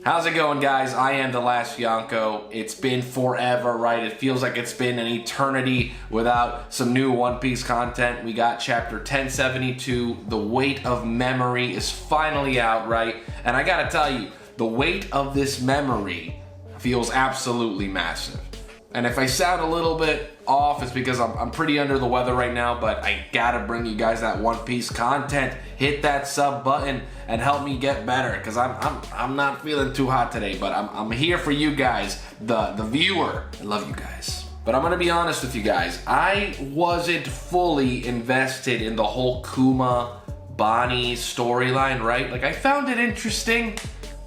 How's it going, guys? I am The Last Yonko. It's been forever, right? It feels like it's been an eternity without some new One Piece content. We got chapter 1072, The Weight of Memory is finally out, right? And I gotta tell you, the weight of this memory feels absolutely massive. And if I sound a little bit off, it's because I'm pretty under the weather right now, but I gotta bring you guys that One Piece content. Hit that sub button and help me get better, because I'm not feeling too hot today, but I'm here for you guys, the viewer. I love you guys. But I'm gonna be honest with you guys, I wasn't fully invested in the whole Kuma Bonnie storyline, right? Like, I found it interesting,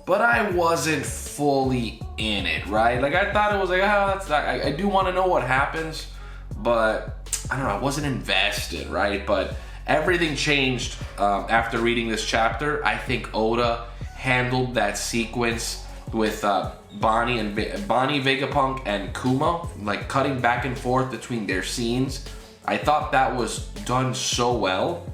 but I wasn't fully in it, right? Like, I thought it was like, oh, I do want to know what happens, but I don't know, I wasn't invested, right? But everything changed after reading this chapter. I think Oda handled that sequence with Bonnie, Vegapunk, and Kuma, like cutting back and forth between their scenes. I thought that was done so well.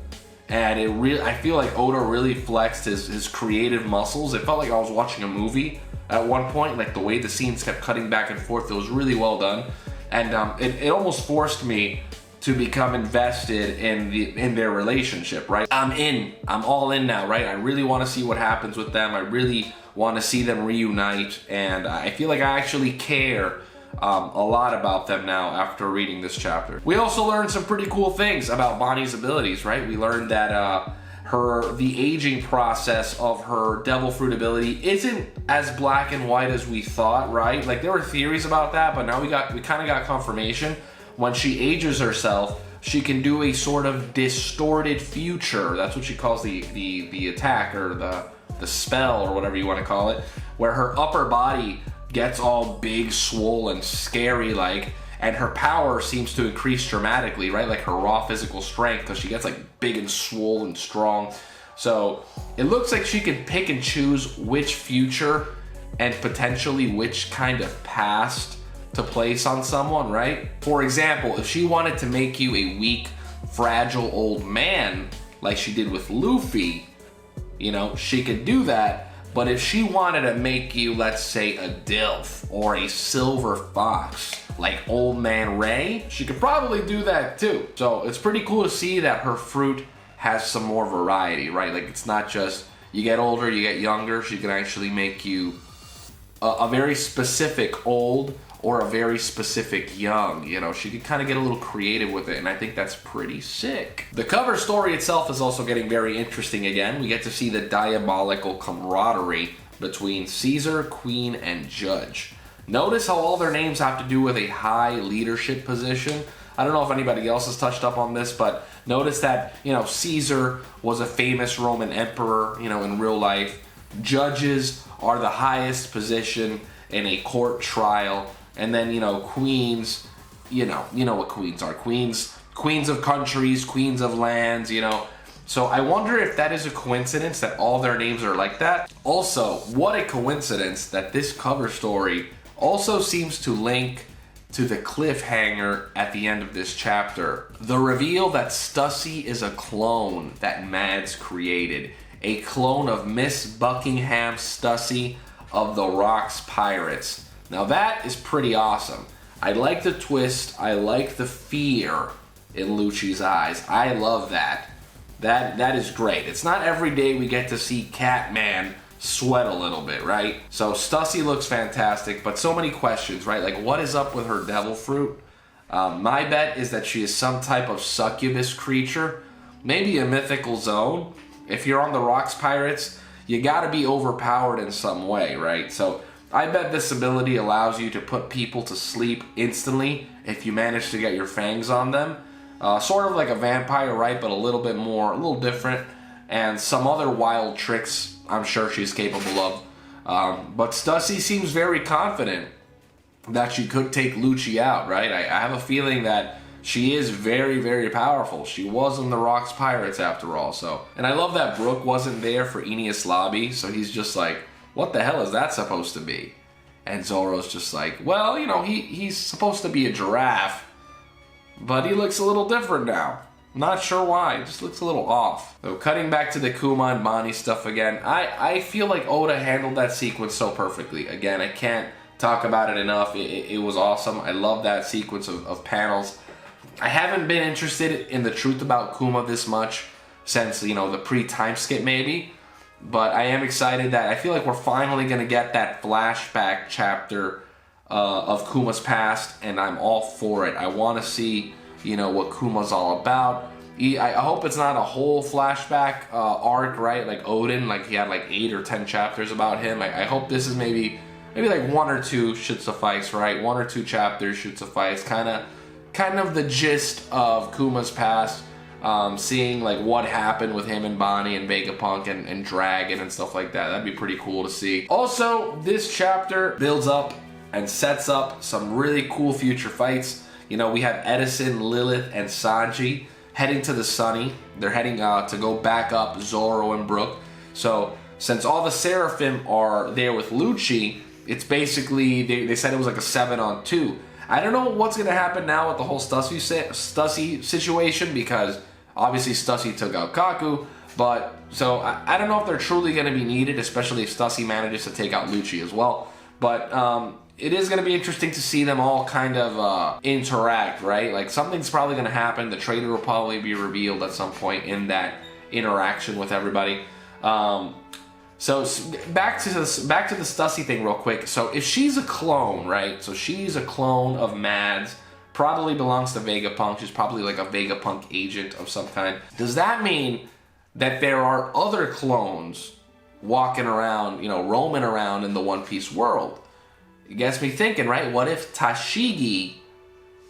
And I feel like Oda really flexed his creative muscles. It felt like I was watching a movie at one point, like the way the scenes kept cutting back and forth. It was really well done. And it almost forced me to become invested in their relationship, right? I'm all in now, right? I really want to see what happens with them. I really want to see them reunite. And I feel like I actually care a lot about them now after reading this chapter. We also learned some pretty cool things about Bonnie's abilities, right? We learned that the aging process of her devil fruit ability isn't as black and white as we thought, right? Like, there were theories about that, but now we kind of got confirmation. When she ages herself, she can do a sort of distorted future. That's what she calls the attack, or the spell, or whatever you want to call it, where her upper body gets all big, swollen, scary like, and her power seems to increase dramatically, right? Like her raw physical strength, because she gets like big and swollen, strong. So it looks like she can pick and choose which future and potentially which kind of past to place on someone, right? For example, if she wanted to make you a weak, fragile old man, like she did with Luffy, you know, she could do that. But if she wanted to make you, let's say, a Dilf or a Silver Fox, like Old Man Ray, she could probably do that too. So it's pretty cool to see that her fruit has some more variety, right? Like, it's not just you get older, you get younger. She can actually make you a very specific old or a very specific young. You know, she could kind of get a little creative with it, and I think that's pretty sick. The cover story itself is also getting very interesting again. We get to see the diabolical camaraderie between Caesar, Queen, and Judge. Notice how all their names have to do with a high leadership position. I don't know if anybody else has touched up on this, but notice that, you know, Caesar was a famous Roman emperor, you know, in real life. Judges are the highest position in a court trial. And then, you know, queens, you know what queens are. Queens of countries, queens of lands, you know. So I wonder if that is a coincidence that all their names are like that. Also, what a coincidence that this cover story also seems to link to the cliffhanger at the end of this chapter. The reveal that Stussy is a clone that Mads created. A clone of Miss Buckingham Stussy of the Rocks Pirates. Now that is pretty awesome. I like the twist. I like the fear in Lucci's eyes. I love that. That is great. It's not every day we get to see Catman sweat a little bit, right? So Stussy looks fantastic, but so many questions, right? Like, what is up with her devil fruit? My bet is that she is some type of succubus creature, maybe a mythical zone. If you're on the Rocks Pirates, you gotta be overpowered in some way, right? So I bet this ability allows you to put people to sleep instantly if you manage to get your fangs on them. Sort of like a vampire, right? But a little bit more, a little different. And some other wild tricks I'm sure she's capable of. But Stussy seems very confident that she could take Lucci out, right? I have a feeling that she is very, very powerful. She was in the Rocks Pirates after all, so. And I love that Brook wasn't there for Enies Lobby, so he's just like, what the hell is that supposed to be? And Zoro's just like, well, you know, he's supposed to be a giraffe, but he looks a little different now. Not sure why, it just looks a little off. So cutting back to the Kuma and Bonnie stuff again, I feel like Oda handled that sequence so perfectly. Again, I can't talk about it enough. It was awesome. I love that sequence of panels. I haven't been interested in the truth about Kuma this much since, you know, the pre-time skip maybe. But I am excited that I feel like we're finally going to get that flashback chapter of Kuma's past, and I'm all for it. I want to see, you know, what Kuma's all about. I hope it's not a whole flashback arc, right? Like Odin, like he had like 8 or 10 chapters about him. I hope this is maybe like 1 or 2 should suffice, right? 1 or 2 chapters should suffice. Kind of the gist of Kuma's past. Seeing like what happened with him and Bonnie and Vegapunk and Dragon and stuff like that. That'd be pretty cool to see. Also, this chapter builds up and sets up some really cool future fights. You know, we have Edison, Lilith, and Sanji heading to the Sunny. They're heading to go back up Zoro and Brook. So, since all the Seraphim are there with Lucci, it's basically, they said it was like a 7-on-2. I don't know what's going to happen now with the whole Stussy situation, because obviously Stussy took out Kaku, but so I don't know if they're truly going to be needed, especially if Stussy manages to take out Lucci as well. But it is going to be interesting to see them all kind of interact, right? Like something's probably going to happen. The traitor will probably be revealed at some point in that interaction with everybody. So back to the Stussy thing real quick. So if she's a clone, right? So she's a clone of Mads, probably belongs to Vegapunk. She's probably like a Vegapunk agent of some kind. Does that mean that there are other clones walking around, you know, roaming around in the One Piece world? It gets me thinking, right? What if Tashigi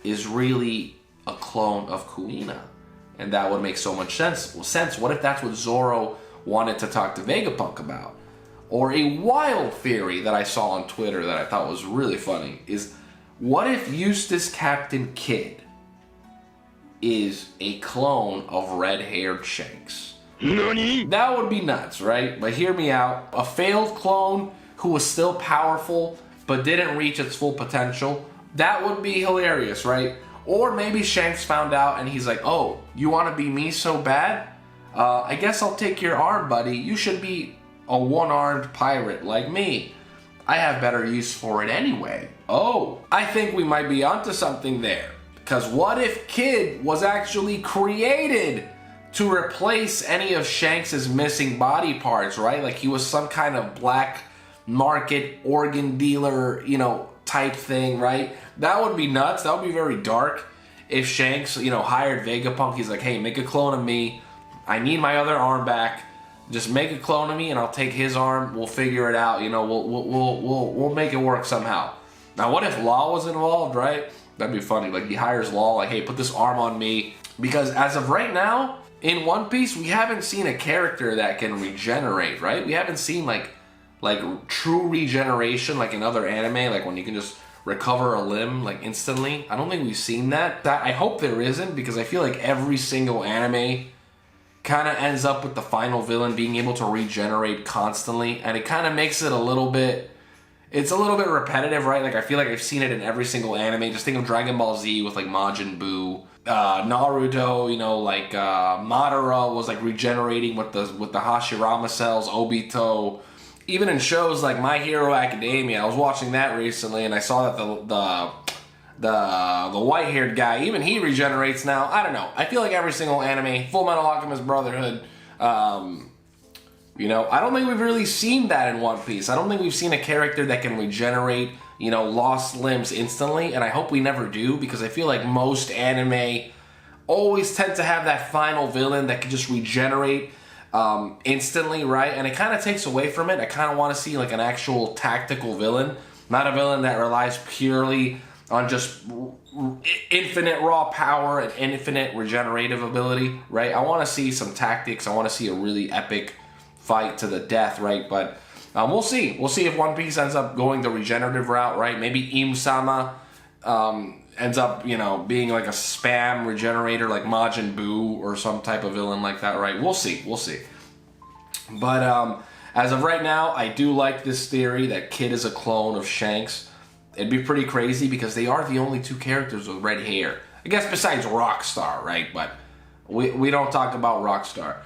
is really a clone of Kuina? And that would make so much sense. What if that's what Zoro wanted to talk to Vegapunk about? Or a wild theory that I saw on Twitter that I thought was really funny is, what if Eustace Captain Kidd is a clone of red-haired Shanks? Nani? That would be nuts, right? But hear me out. A failed clone who was still powerful but didn't reach its full potential. That would be hilarious, right? Or maybe Shanks found out and he's like, oh, you want to be me so bad? I guess I'll take your arm, buddy. You should be a one-armed pirate like me. I have better use for it anyway. Oh, I think we might be onto something there. Because what if Kid was actually created to replace any of Shanks' missing body parts, right? Like he was some kind of black market organ dealer, you know, type thing, right? That would be nuts. That would be very dark. If Shanks, you know, hired Vegapunk, he's like, hey, make a clone of me. I need my other arm back. Just make a clone of me, and I'll take his arm. We'll figure it out. You know, we'll make it work somehow. Now, what if Law was involved, right? That'd be funny. Like, he hires Law, like, hey, put this arm on me. Because as of right now, in One Piece, we haven't seen a character that can regenerate, right? We haven't seen, like true regeneration, like in other anime, like when you can just recover a limb, like, instantly. I don't think we've seen that. I hope there isn't, because I feel like every single anime kind of ends up with the final villain being able to regenerate constantly, and it kind of makes it a little bit repetitive, right? Like, I feel like I've seen it in every single anime. Just think of Dragon Ball Z with, like, Majin Buu. Naruto, you know, like, Madara was, like, regenerating with the Hashirama cells, Obito. Even in shows like My Hero Academia, I was watching that recently, and I saw that the white-haired guy, even he regenerates now. I don't know. I feel like every single anime, Full Metal Alchemist Brotherhood, you know, I don't think we've really seen that in One Piece. I don't think we've seen a character that can regenerate, you know, lost limbs instantly, and I hope we never do, because I feel like most anime always tend to have that final villain that can just regenerate instantly, right? And it kind of takes away from it. I kind of want to see like an actual tactical villain, not a villain that relies purely on just infinite raw power and infinite regenerative ability, right? I want to see some tactics. I want to see a really epic fight to the death, right? But we'll see. We'll see if One Piece ends up going the regenerative route, right? Maybe Im-sama ends up, you know, being like a spam regenerator like Majin Buu or some type of villain like that, right? We'll see. We'll see. But as of right now, I do like this theory that Kid is a clone of Shanks. It'd be pretty crazy because they are the only two characters with red hair. I guess besides Rockstar, right? But We don't talk about Rockstar.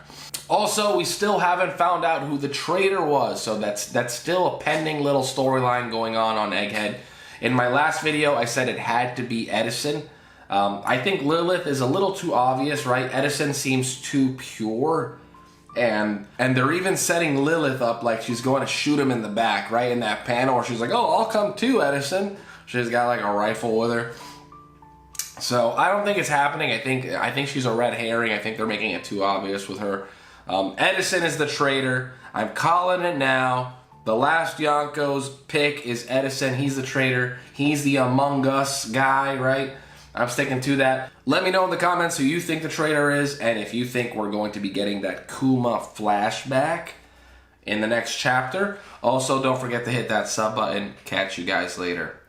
Also, we still haven't found out who the traitor was, so that's still a pending little storyline going on Egghead. In my last video, I said it had to be Edison. I think Lilith is a little too obvious, right? Edison seems too pure. And they're even setting Lilith up like she's going to shoot him in the back, right? In that panel where she's like, oh, I'll come too, Edison. She's got like a rifle with her. So I don't think it's happening. I think she's a red herring. I think they're making it too obvious with her. Edison is the traitor. I'm calling it now. The last Yonko's pick is Edison. He's the traitor. He's the Among Us guy, right? I'm sticking to that. Let me know in the comments who you think the traitor is, and if you think we're going to be getting that Kuma flashback in the next chapter. Also, don't forget to hit that sub button. Catch you guys later.